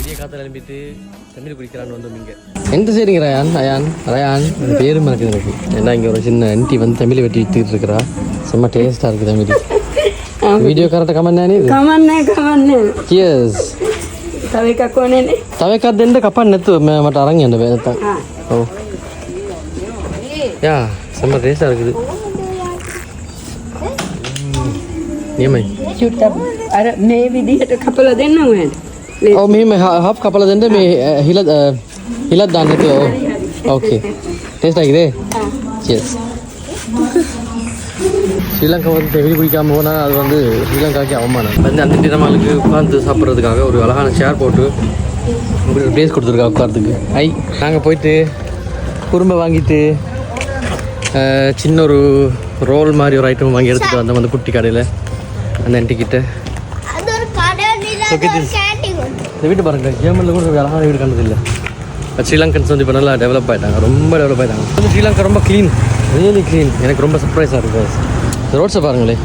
விடிய காத்தால எழுப்பிட்டு தண்ணீர் குடிக்கலான்னு வந்தோம் இங்கே. எந்த சரிங்க ரயான் பேரும் இருக்குது எனக்கு. ஏன்னா இங்கே ஒரு சின்ன ஆன்ட்டி வந்து தமிழ் வெட்டி வித்துட்டு இருக்கிறா. செம்ம டேஸ்ட்டாக இருக்குது தமிழ். வீடியோ கரெக்டாக கமெண்ட் எஸ் තවකක්දෙන්ට කපන්න නැතුව මට අරන් යන්න බෑ නැත්තම්. ඔව්. යා සම්ම රේස් ආරකුද? නියමයි. චුට්ටක් අර මේ විදිහට කපලා දෙන්න ඕනේද? ඔව් මෙහෙම හාෆ් කපලා දෙන්න මේ හිලක් දාන්න නැතුව. ඔව්. ඕකේ. ටේස්ට් ආයිද? cheers. ஸ்ரீலங்கா வந்து தெவிலி குடிக்காமல் போனால் அது வந்து ஸ்ரீலங்காவுக்கு அவமானம். வந்து அந்த நம்மளுக்கு உட்காந்து சாப்பிட்றதுக்காக ஒரு அழகான சேர் போட்டு உங்களுக்கு ப்ளேஸ் கொடுத்துருக்கா உட்காரத்துக்கு. நாங்கள் போயிட்டு குறும்பை வாங்கிட்டு சின்ன ஒரு ரோல் மாதிரி ஒரு ஐட்டம் வாங்கி எடுத்துகிட்டு வந்தோம் அந்த குட்டி கடையில் அந்த ஆன்ட்டிக்கிட்ட. இந்த வீட்டு பாருங்க, ஜெர்மனில் கூட ஒரு அழகான வீடு கண்டதில்லை. ஸ்ரீலங்கன்ஸ் வந்து இப்போ நல்லா டெவலப் ஆகிட்டாங்க, ரொம்ப டெவலப் ஆகிட்டாங்க. வந்து ஸ்ரீலங்கா ரொம்ப க்ளீன், ரியலி க்ளீன். எனக்கு ரொம்ப சர்ப்ரைஸாக இருக்குது. ரோட்ஸை பாருங்களேன்.